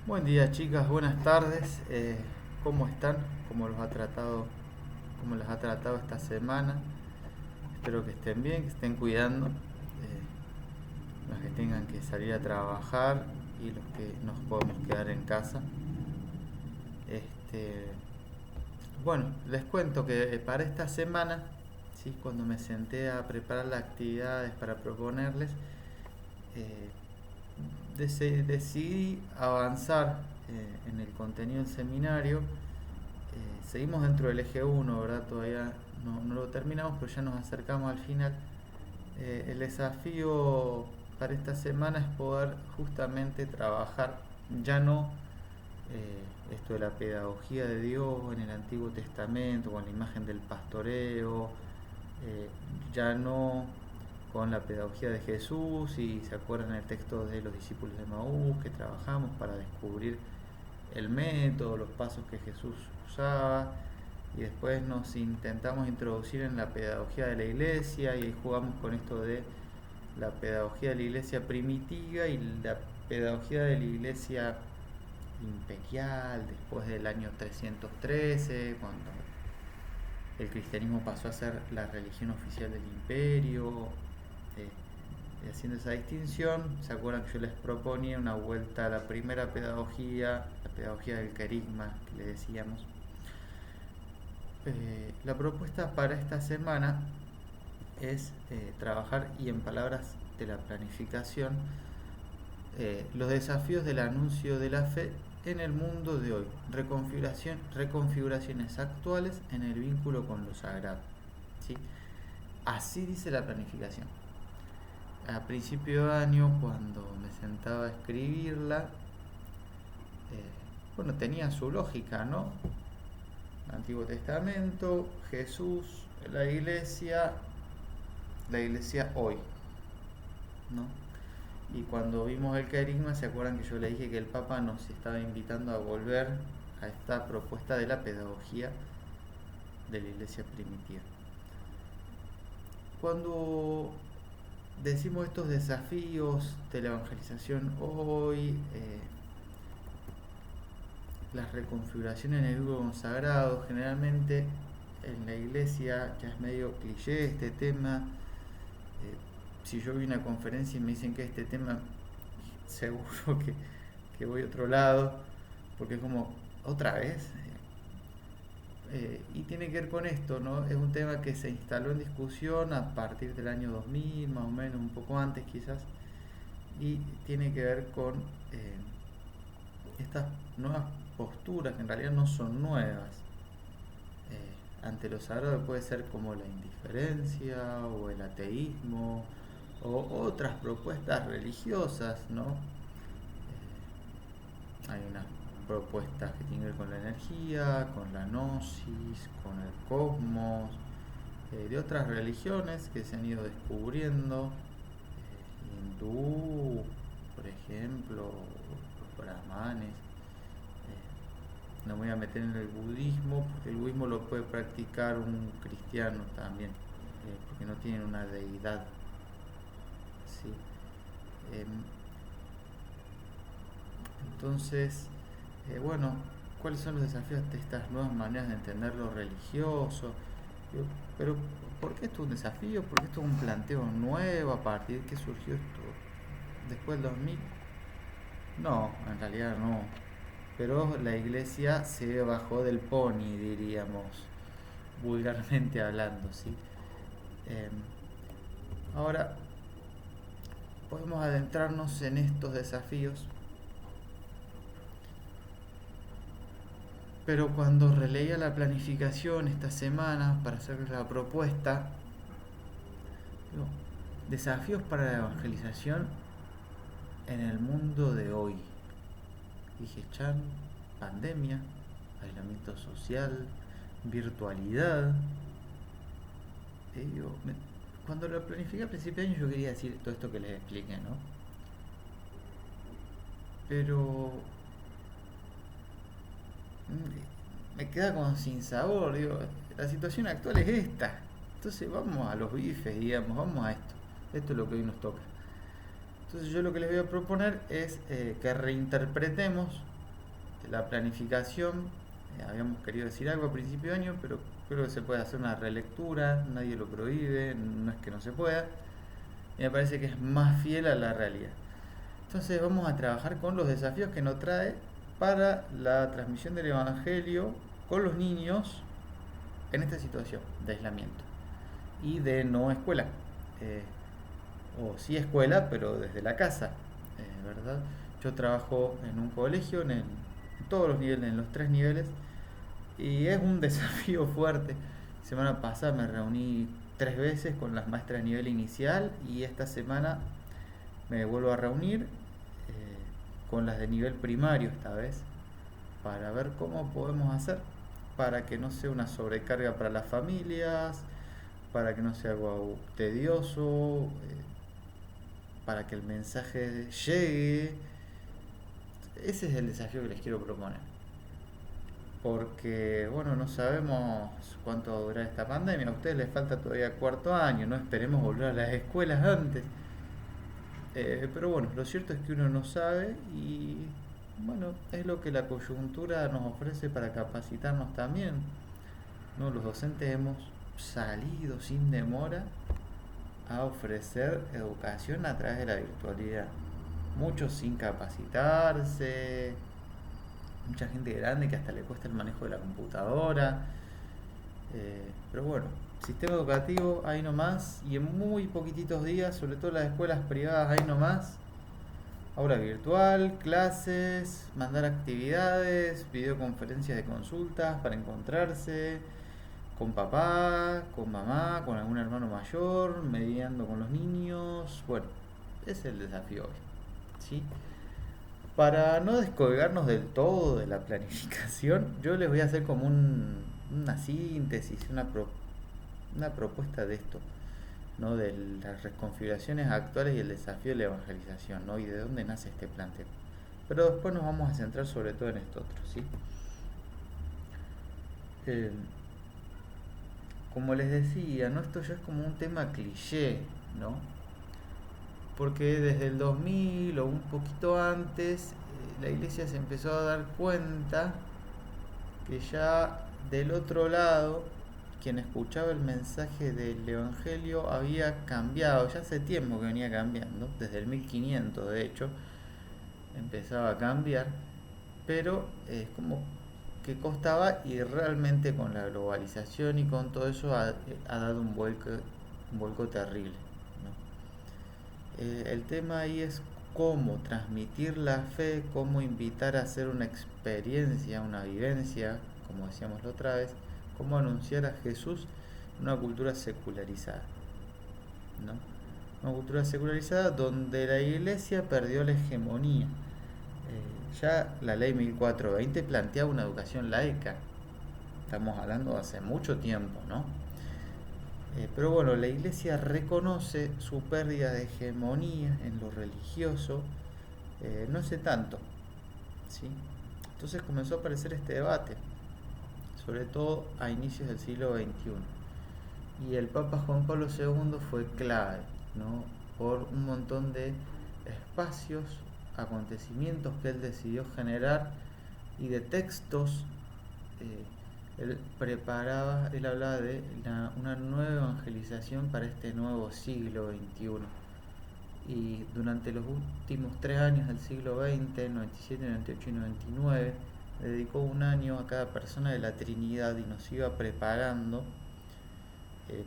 Buen día, chicas, buenas tardes. ¿Cómo están? ¿Cómo los ha tratado esta semana? Espero que estén bien, que estén cuidando. Los que tengan que salir a trabajar y los que nos podemos quedar en casa. Este, bueno, les cuento que para esta semana, ¿sí? Cuando me senté a preparar las actividades para proponerles, eh, decidí avanzar en el contenido del seminario. Seguimos dentro del eje 1, ¿verdad? Todavía no lo terminamos, pero ya nos acercamos al final. El desafío para esta semana es poder justamente trabajar ya no esto de la pedagogía de Dios en el Antiguo Testamento, con la imagen del pastoreo, ya no con la pedagogía de Jesús, y se acuerdan el texto de los discípulos de Maús que trabajamos para descubrir el método, los pasos que Jesús usaba, y después nos intentamos introducir en la pedagogía de la iglesia y jugamos con esto de la pedagogía de la iglesia primitiva y la pedagogía de la iglesia imperial después del año 313, cuando el cristianismo pasó a ser la religión oficial del imperio. Haciendo esa distinción, se acuerdan que yo les proponía una vuelta a la primera pedagogía, la pedagogía del carisma que le decíamos. La propuesta para esta semana es trabajar, y en palabras de la planificación, los desafíos del anuncio de la fe en el mundo de hoy, reconfiguraciones actuales en el vínculo con lo sagrado, ¿sí? Así dice la planificación. A principio de año, cuando me sentaba a escribirla, bueno, tenía su lógica, ¿no? Antiguo Testamento, Jesús, la iglesia hoy, ¿no? Y cuando vimos el carisma, se acuerdan que yo le dije que el Papa nos estaba invitando a volver a esta propuesta de la pedagogía de la iglesia primitiva. Cuando decimos estos desafíos de la evangelización hoy, las reconfiguraciones en el grupo consagrado, generalmente en la iglesia ya es medio cliché este tema. Si yo vi una conferencia y me dicen que este tema, seguro que voy a otro lado, porque es como, otra vez. Y tiene que ver con esto, ¿no? Es un tema que se instaló en discusión a partir del año 2000, más o menos, un poco antes quizás, y tiene que ver con estas nuevas posturas, que en realidad no son nuevas, ante lo sagrado, puede ser como la indiferencia o el ateísmo o otras propuestas religiosas, ¿no? Hay unas propuestas que tienen que ver con la energía, con la gnosis, con el cosmos, de otras religiones que se han ido descubriendo, hindú, por ejemplo, los brahmanes. No me voy a meter en el budismo, porque el budismo lo puede practicar un cristiano también, porque no tienen una deidad, ¿sí? Eh, entonces, bueno, ¿cuáles son los desafíos de estas nuevas maneras de entender lo religioso? Pero, ¿por qué esto es un desafío? ¿Por qué esto es un planteo nuevo? ¿A partir de qué surgió esto después del 2000? No, en realidad no. Pero la iglesia se bajó del pony, diríamos, vulgarmente hablando, ¿sí? Eh, Ahora, podemos adentrarnos en estos desafíos, pero cuando releía la planificación esta semana para hacer la propuesta, digo, desafíos para la evangelización en el mundo de hoy. Dije, Chan, pandemia, aislamiento social, virtualidad. Digo, cuando lo planifiqué a principio de año, yo quería decir todo esto que les expliqué, ¿no? Pero me queda como sin sabor, digo, la situación actual es esta. Entonces vamos a los bifes, digamos, vamos a esto. Esto es lo que hoy nos toca. Entonces yo lo que les voy a proponer es que reinterpretemos la planificación, habíamos querido decir algo a principio de año, pero creo que se puede hacer una relectura, nadie lo prohíbe, no es que no se pueda, y me parece que es más fiel a la realidad. Entonces vamos a trabajar con los desafíos que nos trae para la transmisión del Evangelio con los niños en esta situación de aislamiento y de no escuela, eh, o sí escuela, pero desde la casa, ¿verdad? Yo trabajo en un colegio en todos los niveles, en los 3 niveles, y es un desafío fuerte. Semana pasada me reuní 3 veces con las maestras de nivel inicial y esta semana me vuelvo a reunir con las de nivel primario esta vez para ver cómo podemos hacer para que no sea una sobrecarga para las familias, para que no sea algo tedioso, para que el mensaje llegue. Ese es el desafío que les quiero proponer. Porque, bueno, no sabemos cuánto va a durar esta pandemia. A ustedes les falta todavía 4.º año, no esperemos volver a las escuelas antes. Pero bueno, lo cierto es que uno no sabe y, bueno, es lo que la coyuntura nos ofrece para capacitarnos también, ¿no? Los docentes hemos salido sin demora a ofrecer educación a través de la virtualidad. Muchos sin capacitarse, mucha gente grande que hasta le cuesta el manejo de la computadora. Pero bueno, sistema educativo ahí nomás y en muy poquititos días, sobre todo las escuelas privadas ahí nomás. Aula virtual, clases, mandar actividades, videoconferencias de consultas para encontrarse con papá, con mamá, con algún hermano mayor, mediando con los niños. Bueno, ese es el desafío hoy, ¿sí? Para no descolgarnos del todo de la planificación, yo les voy a hacer como una síntesis, una propuesta de esto, ¿no? De las reconfiguraciones actuales y el desafío de la evangelización, ¿no? Y de dónde nace este planteo. Pero después nos vamos a centrar sobre todo en esto otro, ¿sí? Como les decía, ¿no? Esto ya es como un tema cliché, ¿no? Porque desde el 2000 o un poquito antes, la iglesia se empezó a dar cuenta que ya del otro lado, quien escuchaba el mensaje del Evangelio había cambiado, ya hace tiempo que venía cambiando, desde el 1500 de hecho, empezaba a cambiar, pero es como que costaba y realmente con la globalización y con todo eso ha dado un vuelco terrible, ¿no? El tema ahí es cómo transmitir la fe, cómo invitar a hacer una experiencia, una vivencia, como decíamos la otra vez, cómo anunciar a Jesús en una cultura secularizada, ¿no? Una cultura secularizada donde la iglesia perdió la hegemonía. Ya la ley 1420 planteaba una educación laica, estamos hablando de hace mucho tiempo, ¿no? Pero bueno, la iglesia reconoce su pérdida de hegemonía en lo religioso, no hace tanto, ¿sí? Entonces comenzó a aparecer este debate, sobre todo a inicios del siglo XXI. Y el Papa Juan Pablo II fue clave, ¿no? Por un montón de espacios, acontecimientos que él decidió generar y de textos. Él hablaba de una nueva evangelización para este nuevo siglo XXI. Y durante los últimos 3 años del siglo XX, 97, 98 y 99, dedicó un año a cada persona de la Trinidad y nos iba preparando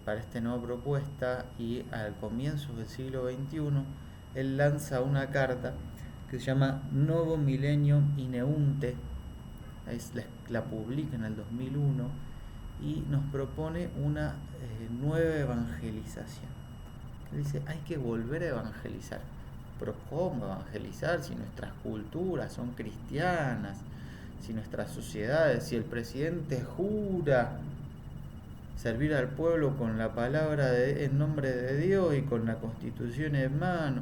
para esta nueva propuesta. Y al comienzo del siglo XXI él lanza una carta que se llama Novo Millennium Ineunte, la publica en el 2001 y nos propone una nueva evangelización. Dice, hay que volver a evangelizar. Pero ¿cómo evangelizar si nuestras culturas son cristianas? Si nuestras sociedades, si el presidente jura servir al pueblo con la palabra en nombre de Dios y con la Constitución en mano.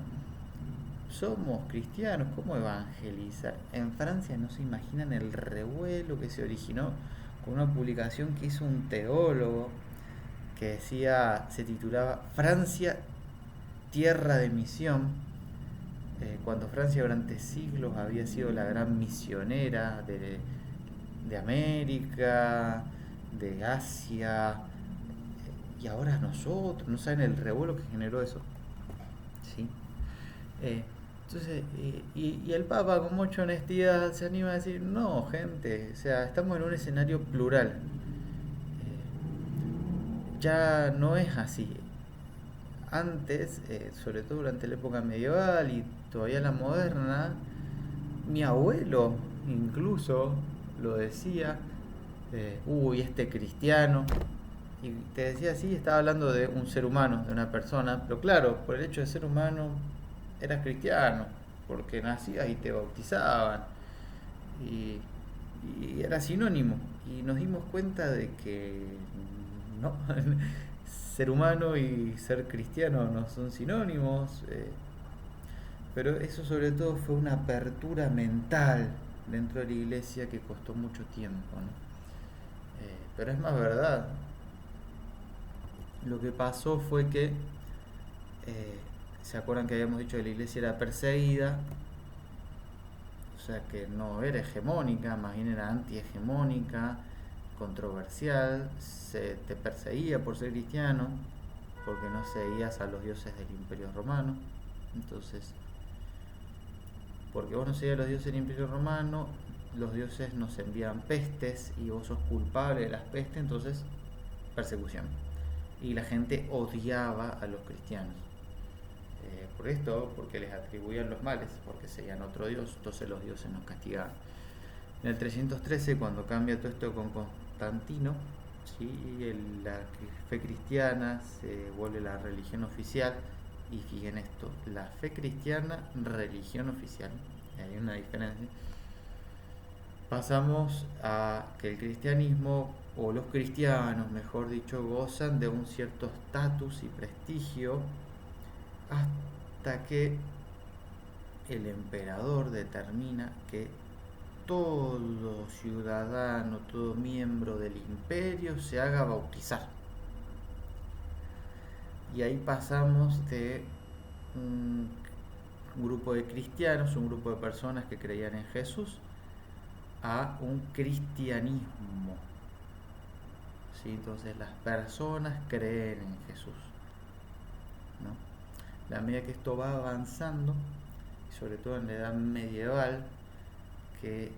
Somos cristianos, ¿cómo evangelizar? En Francia no se imaginan el revuelo que se originó con una publicación que hizo un teólogo que se titulaba Francia, tierra de misión, cuando Francia durante siglos había sido la gran misionera de América, de Asia, y ahora nosotros, no saben el revuelo que generó eso. ¿Sí? Entonces, y el Papa con mucha honestidad se anima a decir, no, gente, o sea, estamos en un escenario plural. Ya no es así. Antes, sobre todo durante la época medieval y todavía la moderna, mi abuelo incluso lo decía, uy, este cristiano, y te decía así, estaba hablando de un ser humano, de una persona, pero claro, por el hecho de ser humano, eras cristiano, porque nacías y te bautizaban, y, y era sinónimo, y nos dimos cuenta de que no, ser humano y ser cristiano no son sinónimos, pero eso sobre todo fue una apertura mental dentro de la iglesia que costó mucho tiempo, ¿no? Pero es más verdad. Lo que pasó fue que, ¿se acuerdan que habíamos dicho que la iglesia era perseguida? O sea que no era hegemónica, más bien era antihegemónica, controversial, se te perseguía por ser cristiano, porque no seguías a los dioses del Imperio Romano. Entonces, porque vos no seguías a los dioses del Imperio Romano, los dioses nos envían pestes y vos sos culpable de las pestes, entonces persecución. Y la gente odiaba a los cristianos. Por esto, porque les atribuían los males, porque seguían otro dios, entonces los dioses nos castigaban. En el 313, cuando cambia todo esto con Constantino, ¿sí? La fe cristiana se vuelve la religión oficial. Y fíjense esto, la fe cristiana, religión oficial, hay una diferencia. Pasamos a que el cristianismo, o los cristianos, mejor dicho, gozan de un cierto estatus y prestigio hasta que el emperador determina que todo ciudadano, todo miembro del imperio se haga bautizar. Y ahí pasamos de un grupo de cristianos, un grupo de personas que creían en Jesús, a un cristianismo. ¿Sí? Entonces las personas creen en Jesús, ¿no? La medida que esto va avanzando, sobre todo en la edad medieval, que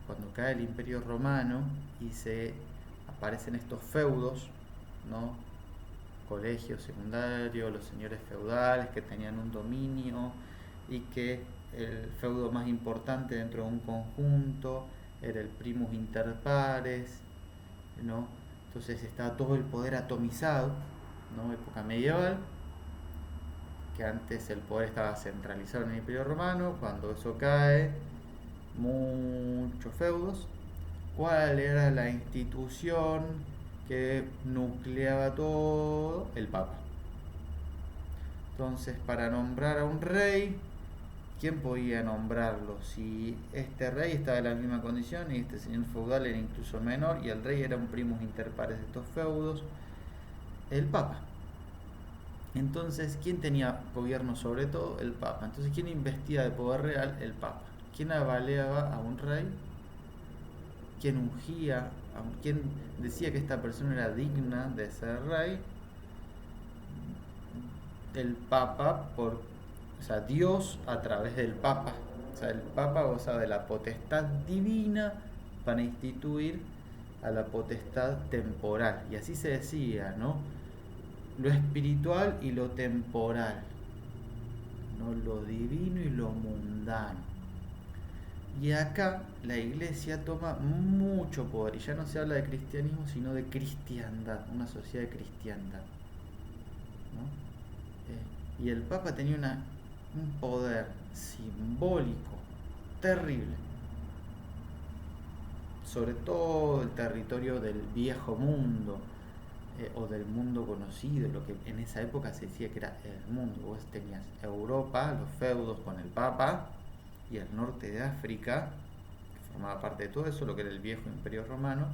cuando cae el Imperio Romano y se aparecen estos feudos, ¿no? Colegios secundarios, los señores feudales que tenían un dominio, y que el feudo más importante dentro de un conjunto era el primus inter pares, ¿no? Entonces estaba todo el poder atomizado, ¿no? Época medieval, que antes el poder estaba centralizado en el Imperio Romano. Cuando eso cae, muchos feudos. ¿Cuál era la institución que nucleaba todo? El Papa. Entonces, para nombrar a un rey, ¿quién podía nombrarlo? Si este rey estaba en la misma condición y este señor feudal era incluso menor y el rey era un primus inter pares de estos feudos, el Papa. Entonces, ¿quién tenía gobierno sobre todo? El Papa. Entonces, ¿quién investiga de poder real? El Papa. ¿Quién avaleaba a un rey? ¿Quién ungía? ¿Quién decía que esta persona era digna de ser rey? El Papa, o sea, Dios a través del Papa. O sea, el Papa goza de la potestad divina para instituir a la potestad temporal. Y así se decía, ¿no? Lo espiritual y lo temporal, ¿no? Lo divino y lo mundano. Y acá la iglesia toma mucho poder, y ya no se habla de cristianismo, sino de cristiandad, una sociedad de cristiandad, ¿no? Y el Papa tenía un poder simbólico terrible sobre todo el territorio del viejo mundo, o del mundo conocido, lo que en esa época se decía que era el mundo. Vos tenías Europa, los feudos con el Papa, y el norte de África, que formaba parte de todo eso, lo que era el viejo imperio romano,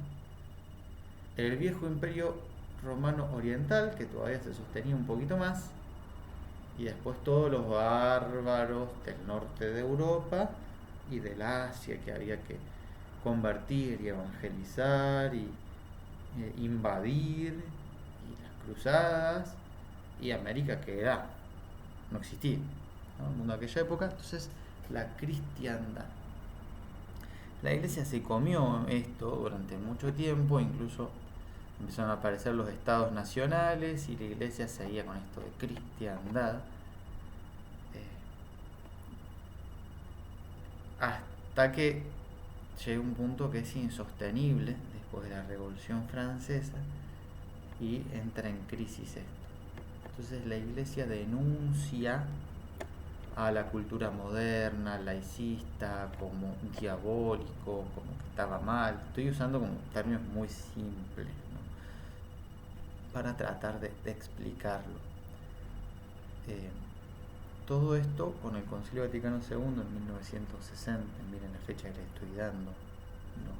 el viejo imperio romano oriental, que todavía se sostenía un poquito más, y después todos los bárbaros del norte de Europa y del Asia que había que convertir y evangelizar y invadir, y las cruzadas, y América que era, no existía, ¿no? El mundo de aquella época. Entonces la cristiandad, la iglesia se comió esto durante mucho tiempo, incluso empezaron a aparecer los estados nacionales y la iglesia seguía con esto de cristiandad, hasta que llega un punto que es insostenible después de la Revolución Francesa y entra en crisis esto. Entonces la iglesia denuncia a la cultura moderna, laicista, como diabólico, como que estaba mal. Estoy usando como términos muy simples, ¿no? Para tratar de explicarlo. Todo esto con el Concilio Vaticano II en 1960, miren la fecha que le estoy dando, ¿no?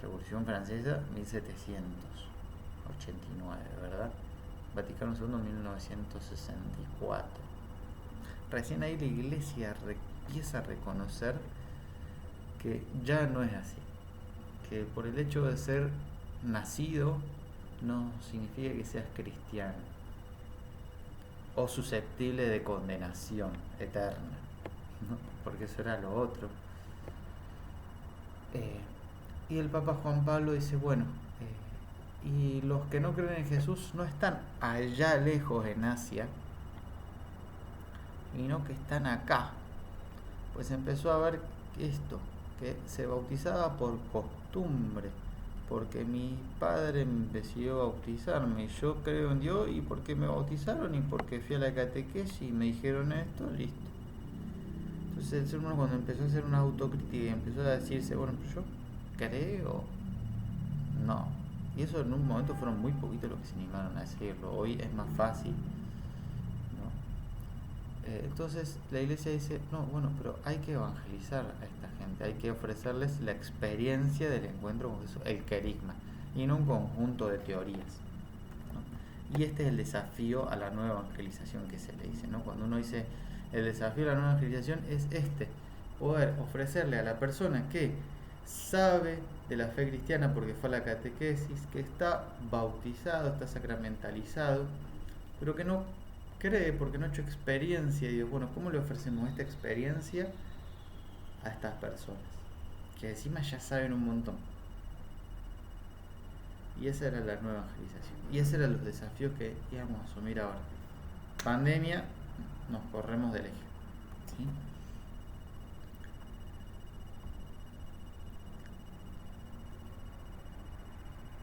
Revolución Francesa 1789, ¿verdad? Vaticano II en 1964. Recién ahí la iglesia empieza a reconocer que ya no es así, que por el hecho de ser nacido no significa que seas cristiano o susceptible de condenación eterna, ¿no? Porque eso era lo otro. Y el Papa Juan Pablo dice, bueno, y los que no creen en Jesús no están allá lejos en Asia, sino que están acá. Pues empezó a ver esto, que se bautizaba por costumbre, porque mi padre me decidió bautizarme, y yo creo en Dios, y porque me bautizaron, y porque fui a la catequesis y me dijeron esto, listo. Entonces el ser humano, cuando empezó a hacer una autocrítica y empezó a decirse, bueno, pues yo creo, no. Y eso en un momento fueron muy poquitos los que se animaron a decirlo. Hoy es más fácil, ¿no? Entonces la iglesia dice, no, bueno, pero hay que evangelizar a esta gente, hay que ofrecerles la experiencia del encuentro con Jesús, el querigma, y no un conjunto de teorías, ¿no? Y este es el desafío a la nueva evangelización que se le dice, ¿no? Cuando uno dice el desafío a la nueva evangelización es poder ofrecerle a la persona que sabe de la fe cristiana porque fue a la catequesis, que está bautizado, está sacramentalizado, pero que no cree porque no ha hecho experiencia. Y digo, bueno, ¿cómo le ofrecemos esta experiencia a estas personas? Que encima ya saben un montón. Y esa era la nueva evangelización. Y esos eran los desafíos que íbamos a asumir ahora. Pandemia, nos corremos del eje, ¿sí?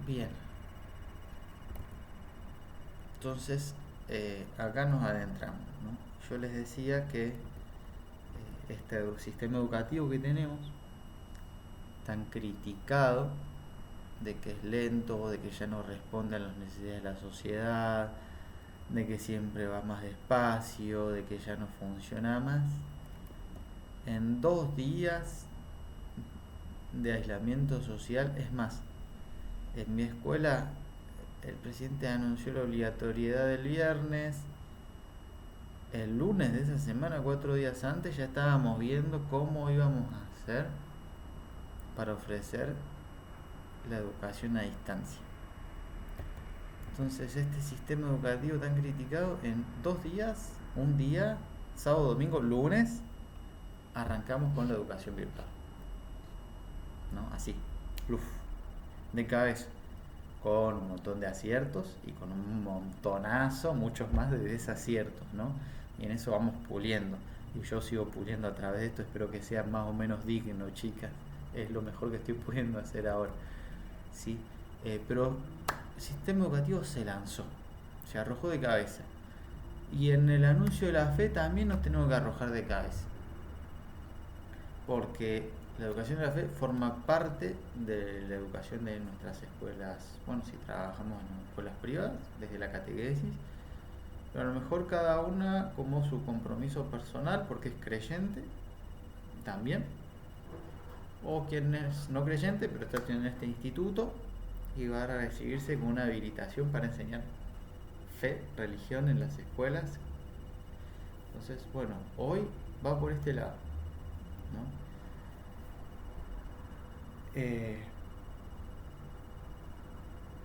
Bien. Entonces, acá nos adentramos, ¿no? Yo les decía que este sistema educativo que tenemos, tan criticado, de que es lento, de que ya no responde a las necesidades de la sociedad, de que siempre va más despacio, de que ya no funciona más, en 2 días de aislamiento social, es más, en mi escuela el presidente anunció la obligatoriedad del viernes. El lunes de esa semana, 4 días antes, ya estábamos viendo cómo íbamos a hacer para ofrecer la educación a distancia. Entonces este sistema educativo tan criticado, en 2 días, un día, sábado, domingo, lunes, arrancamos con la educación virtual, ¿no? Así, de cabeza, con un montón de aciertos y con un montonazo, muchos más de desaciertos, ¿no? Y en eso vamos puliendo. Y yo sigo puliendo a través de esto, espero que sea más o menos digno, chicas. Es lo mejor que estoy pudiendo hacer ahora, ¿sí? Pero el sistema educativo se lanzó, se arrojó de cabeza. Y en el anuncio de la fe también nos tenemos que arrojar de cabeza. Porque la educación de la fe forma parte de la educación de nuestras escuelas. Bueno, si trabajamos en escuelas privadas, desde la catequesis, pero a lo mejor cada una como su compromiso personal, porque es creyente también, o quien es no creyente, pero está en este instituto y va a recibirse con una habilitación para enseñar fe, religión en las escuelas, Entonces, bueno, hoy va por este lado, ¿no? Eh,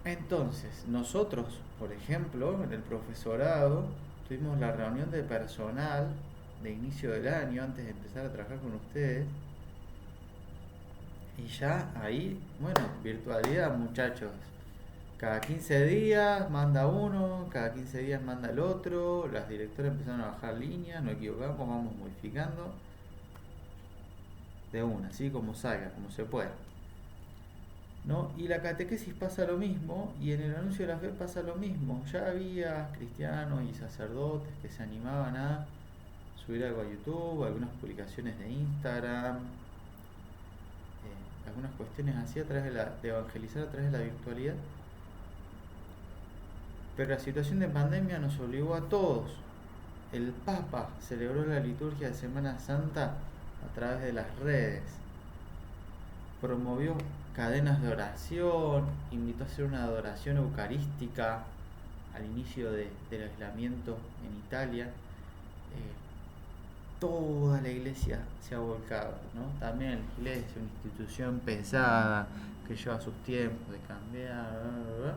entonces, nosotros, por ejemplo, en el profesorado, tuvimos la reunión de personal de inicio del año, antes de empezar a trabajar con ustedes, y ya ahí, bueno, virtualidad, muchachos. Cada 15 días manda uno, cada 15 días manda el otro, las directoras empezaron a bajar líneas, no equivocamos, vamos modificando de una, así como salga, como se pueda. ¿No? Y la catequesis pasa lo mismo, y en el anuncio de la fe pasa lo mismo. Ya había cristianos y sacerdotes que se animaban a subir algo a YouTube, algunas publicaciones de Instagram, algunas cuestiones así a través de evangelizar a través de la virtualidad. Pero la situación de pandemia nos obligó a todos. El Papa celebró la liturgia de Semana Santa a través de las redes. Promovió cadenas de oración, invitó a hacer una adoración eucarística al inicio del aislamiento en Italia. Toda la iglesia se ha volcado, ¿no? También la iglesia, una institución pesada que lleva sus tiempos de cambiar,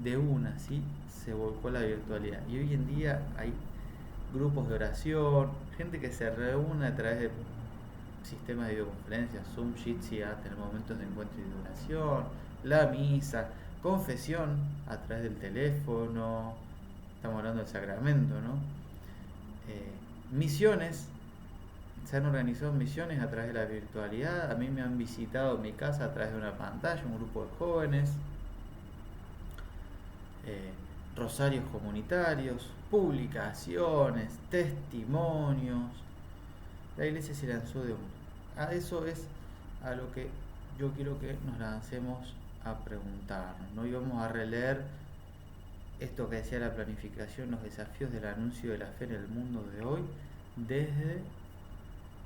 de una, ¿sí? Se volcó a la virtualidad. Y hoy en día hay grupos de oración, gente que se reúne a través de sistemas de videoconferencia, Zoom, Jitsi, a tener momentos de encuentro y de oración, la misa, confesión a través del teléfono, estamos hablando del sacramento, ¿no? Misiones, se han organizado misiones a través de la virtualidad, a mí me han visitado mi casa a través de una pantalla, un grupo de jóvenes, rosarios comunitarios, publicaciones, testimonios. La iglesia se lanzó de uno. A eso es a lo que yo quiero que nos lancemos a preguntarnos. No íbamos a releer esto que decía la planificación, los desafíos del anuncio de la fe en el mundo de hoy, desde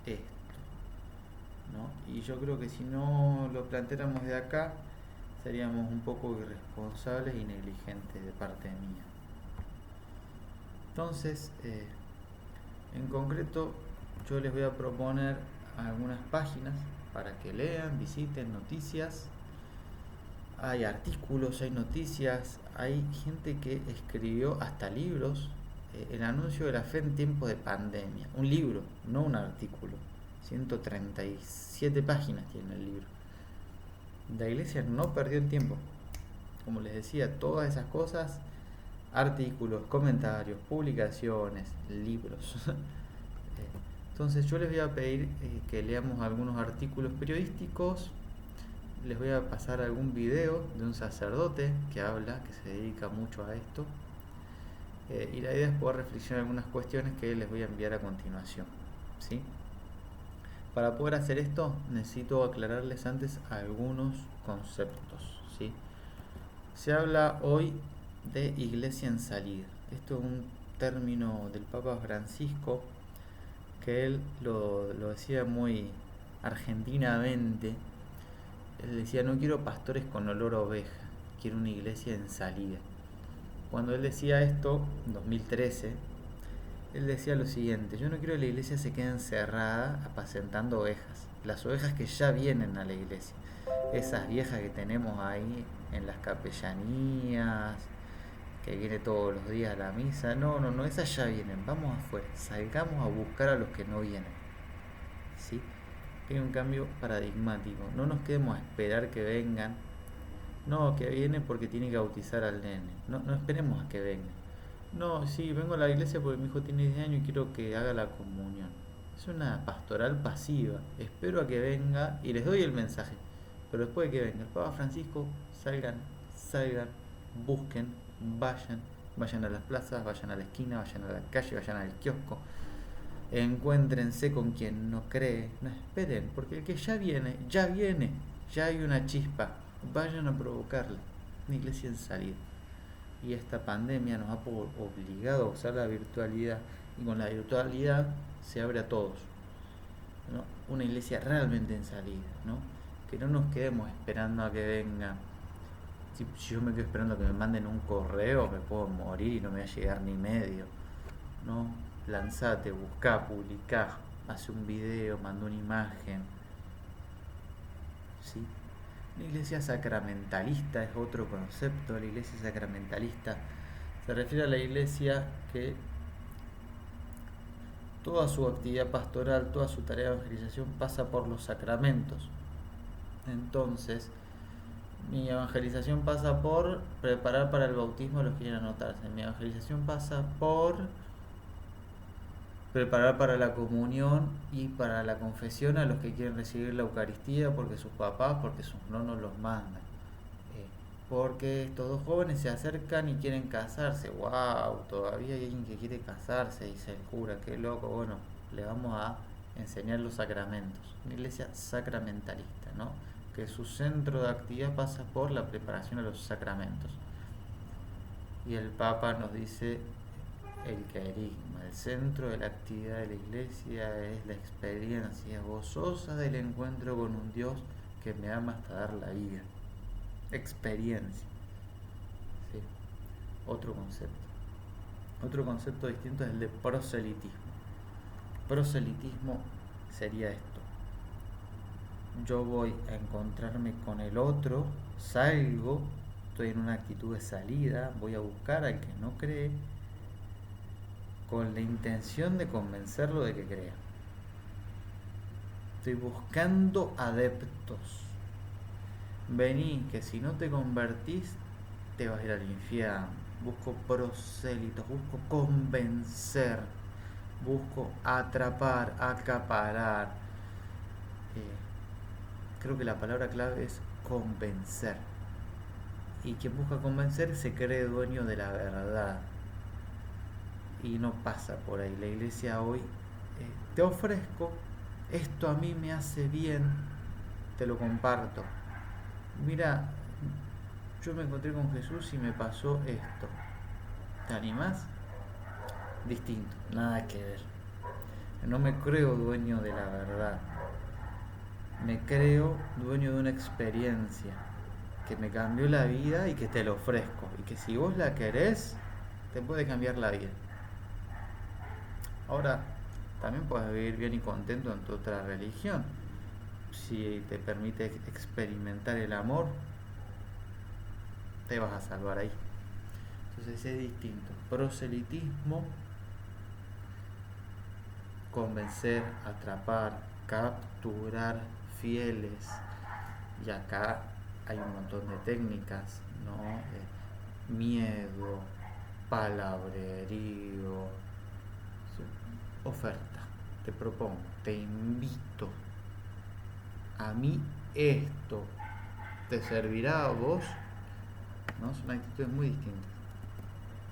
esto, ¿no? Y yo creo que si no lo planteáramos de acá, seríamos un poco irresponsables y negligentes de parte mía. Entonces, en concreto, yo les voy a proponer algunas páginas para que lean, visiten, noticias. Hay artículos, hay noticias, hay gente que escribió hasta libros. El anuncio de la fe en tiempos de pandemia. Un libro, no un artículo. 137 páginas tiene el libro. La iglesia no perdió el tiempo. Como les decía, todas esas cosas, artículos, comentarios, publicaciones, libros. Entonces yo les voy a pedir que leamos algunos artículos periodísticos. Les voy a pasar algún video de un sacerdote que habla, que se dedica mucho a esto. Y la idea es poder reflexionar algunas cuestiones que les voy a enviar a continuación, ¿sí? Para poder hacer esto necesito aclararles antes algunos conceptos, ¿sí? Se habla hoy de iglesia en salida. Esto es un término del Papa Francisco que él lo decía muy argentinamente. Él decía: no quiero pastores con olor a oveja, quiero una iglesia en salida. Cuando él decía esto, en 2013, él decía lo siguiente: yo no quiero que la iglesia se quede encerrada apacentando ovejas, las ovejas que ya vienen a la iglesia, esas viejas que tenemos ahí en las capellanías, que viene todos los días a la misa. No, esas ya vienen, vamos afuera, salgamos a buscar a los que no vienen, ¿sí? Hay un cambio paradigmático, no nos quedemos a esperar que vengan. No, que viene porque tiene que bautizar al nene. No esperemos a que venga. No, sí, vengo a la iglesia porque mi hijo tiene 10 años y quiero que haga la comunión. Es una pastoral pasiva. Espero a que venga y les doy el mensaje. Pero después de que venga el Papa Francisco, salgan, busquen, vayan a las plazas, vayan a la esquina, vayan a la calle, vayan al kiosco. Encuéntrense con quien no cree. No esperen, porque el que ya viene, ya hay una chispa. Vayan a provocarla. Una iglesia en salida. Y esta pandemia nos ha obligado a usar la virtualidad, y con la virtualidad se abre a todos, ¿no? Una iglesia realmente en salida, ¿no? Que no nos quedemos esperando a que venga. Si yo me quedo esperando a que me manden un correo, me puedo morir y no me va a llegar ni medio, ¿no? lanzate, buscá, publicá, hace un video, manda una imagen, ¿sí? La iglesia sacramentalista es otro concepto. La iglesia sacramentalista se refiere a la iglesia que toda su actividad pastoral, toda su tarea de evangelización pasa por los sacramentos. Entonces, mi evangelización pasa por preparar para el bautismo a los que quieren anotarse. Mi evangelización pasa por preparar para la comunión y para la confesión a los que quieren recibir la Eucaristía porque sus papás, porque sus nonos los mandan. Porque estos dos jóvenes se acercan y quieren casarse. ¡Wow! Todavía hay alguien que quiere casarse, dice el cura. ¡Qué loco! Bueno, le vamos a enseñar los sacramentos. Una iglesia sacramentalista, ¿no? Que su centro de actividad pasa por la preparación a los sacramentos. Y el Papa nos dice el carisma, el centro de la actividad de la iglesia es la experiencia gozosa del encuentro con un Dios que me ama hasta dar la vida. Experiencia. ¿Sí? Otro concepto distinto es el de proselitismo. Proselitismo sería esto: yo voy a encontrarme con el otro, salgo, estoy en una actitud de salida, voy a buscar al que no cree con la intención de convencerlo de que crea. Estoy buscando adeptos. Vení, que si no te convertís, te vas a ir al infierno. Busco prosélitos, busco convencer, busco atrapar, acaparar. Creo que la palabra clave es convencer. Y quien busca convencer se cree dueño de la verdad. Y no pasa por ahí. La iglesia hoy te ofrezco, esto a mí me hace bien, te lo comparto. Mira, yo me encontré con Jesús y me pasó esto. ¿Te animás? Distinto, nada que ver. No me creo dueño de la verdad. Me creo dueño de una experiencia que me cambió la vida y que te lo ofrezco. Y que si vos la querés, te puede cambiar la vida. Ahora, también puedes vivir bien y contento en tu otra religión. Si te permite experimentar el amor, te vas a salvar ahí. Entonces es distinto. Proselitismo, convencer, atrapar, capturar fieles. Y acá hay un montón de técnicas, ¿no? Miedo, palabrerío, oferta. Te propongo, te invito. A mí esto te servirá a vos, ¿no? Son actitudes muy distintas.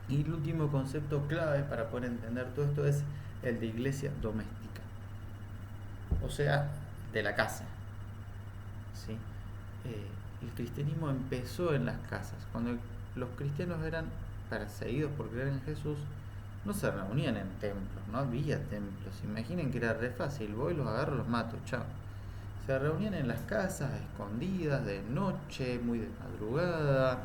Y el último concepto clave para poder entender todo esto es el de iglesia doméstica, o sea, de la casa, ¿sí? El cristianismo empezó en las casas. Cuando los cristianos eran perseguidos por creer en Jesús, no se reunían en templos, no había templos. Imaginen que era re fácil, voy, los agarro, los mato, chao. Se reunían en las casas, escondidas, de noche, muy de madrugada.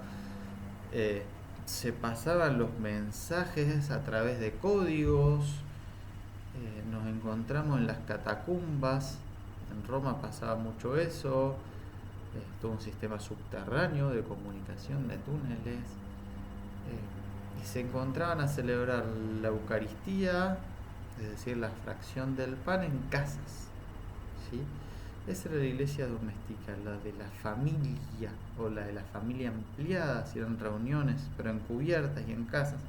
Se pasaban los mensajes a través de códigos. Nos encontramos en las catacumbas. En Roma pasaba mucho eso. Todo un sistema subterráneo de comunicación, de túneles. Y se encontraban a celebrar la Eucaristía, es decir, la fracción del pan, en casas, ¿sí? Esa era la iglesia doméstica, la de la familia, o la de la familia ampliada, si eran reuniones, pero encubiertas y en casas.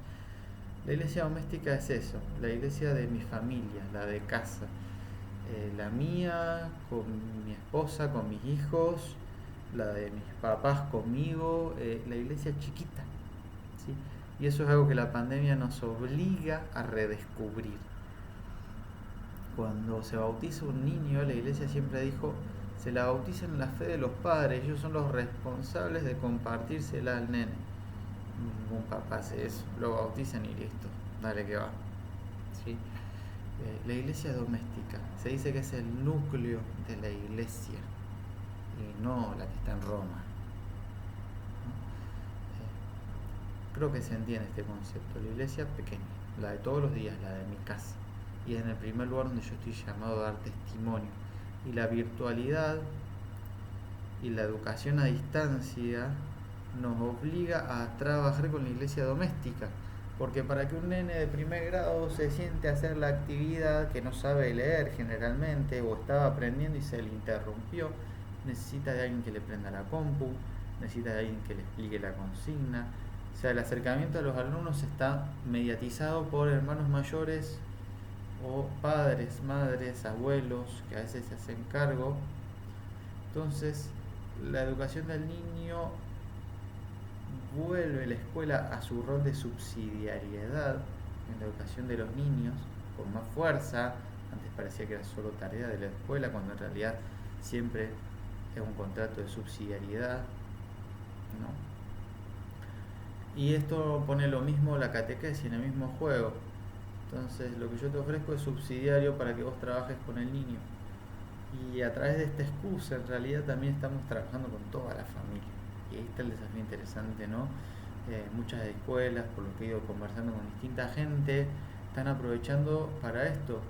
La iglesia doméstica es eso, la iglesia de mi familia, la de casa. La mía, con mi esposa, con mis hijos, la de mis papás conmigo, la iglesia chiquita, ¿sí? Y eso es algo que la pandemia nos obliga a redescubrir. Cuando se bautiza un niño, la iglesia siempre dijo, se la bautiza en la fe de los padres, ellos son los responsables de compartírsela al nene. Ningún papá hace eso, lo bautizan y listo, dale que va, ¿sí? La iglesia doméstica, se dice que es el núcleo de la iglesia y no la que está en Roma. Creo que se entiende este concepto, la iglesia pequeña. la de todos los días, la de mi casa. Y es en el primer lugar donde yo estoy llamado a dar testimonio. Y la virtualidad y la educación a distancia nos obliga a trabajar con la iglesia doméstica. Porque para que un nene de primer grado se siente a hacer la actividad que no sabe leer generalmente o estaba aprendiendo y se le interrumpió, necesita de alguien que le prenda la compu, necesita de alguien que le explique la consigna. O sea, el acercamiento a los alumnos está mediatizado por hermanos mayores o padres, madres, abuelos que a veces se hacen cargo. Entonces, la educación del niño vuelve la escuela a su rol de subsidiariedad en la educación de los niños con más fuerza. Antes parecía que era solo tarea de la escuela, cuando en realidad siempre es un contrato de subsidiariedad, ¿no? Y esto pone lo mismo la catequesis en el mismo juego. Entonces lo que yo te ofrezco es subsidiario para que vos trabajes con el niño. Y a través de esta excusa en realidad también estamos trabajando con toda la familia. Y ahí está el desafío interesante, ¿no? Muchas escuelas, por lo que he ido conversando con distinta gente, están aprovechando para esto,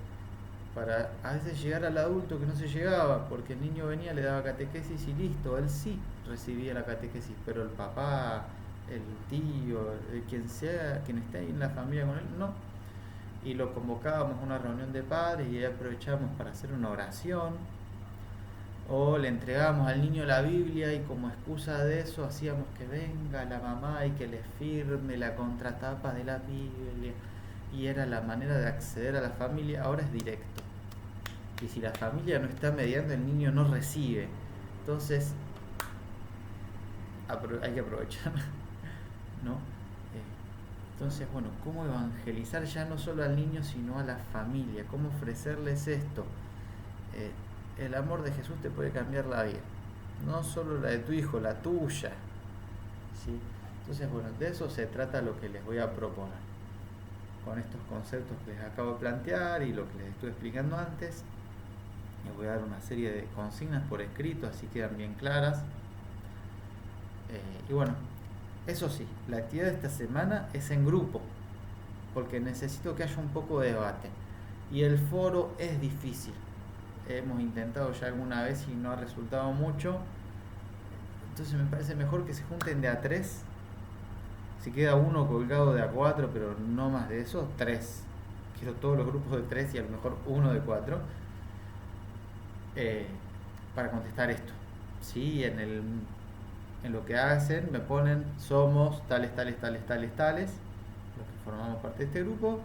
para a veces llegar al adulto que no se llegaba, porque el niño venía, le daba catequesis y listo, él sí recibía la catequesis, pero el papá, el tío, quien sea, quien esté ahí en la familia con él, no. Y lo convocábamos a una reunión de padres y ahí aprovechábamos para hacer una oración, o le entregábamos al niño la Biblia y como excusa de eso hacíamos que venga la mamá y que le firme la contratapa de la Biblia, y era la manera de acceder a la familia. Ahora es directo, y si la familia no está mediando, el niño no recibe. Entonces hay que aprovechar, ¿no? Entonces, bueno, ¿cómo evangelizar ya no solo al niño, sino a la familia? ¿Cómo ofrecerles esto? El amor de Jesús te puede cambiar la vida, no solo la de tu hijo, la tuya, ¿sí? Entonces, bueno, de eso se trata lo que les voy a proponer. Con estos conceptos que les acabo de plantear y lo que les estuve explicando antes, les voy a dar una serie de consignas por escrito, así quedan bien claras. Y bueno, eso sí, la actividad de esta semana es en grupo, porque necesito que haya un poco de debate. Y el foro es difícil. Hemos intentado ya alguna vez y no ha resultado mucho. Entonces me parece mejor que se junten de a 3. Si queda uno colgado de a 4, pero no más de eso, 3. Quiero todos los grupos de 3 y a lo mejor uno de 4. Para contestar esto. Sí, en lo que hacen me ponen somos tales, tales, tales, tales, tales, los que formamos parte de este grupo,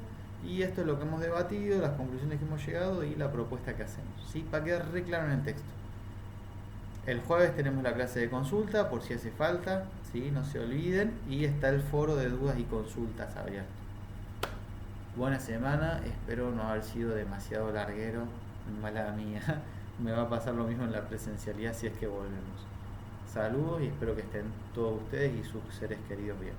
y esto es lo que hemos debatido, las conclusiones que hemos llegado y la propuesta que hacemos, ¿sí? Para quedar re claro en el texto. El jueves tenemos la clase de consulta por si hace falta, ¿sí? No se olviden, y está el foro de dudas y consultas abierto. Buena semana, espero no haber sido demasiado larguero, mala mía. Me va a pasar lo mismo en la presencialidad si es que volvemos. Saludos y espero que estén todos ustedes y sus seres queridos bien.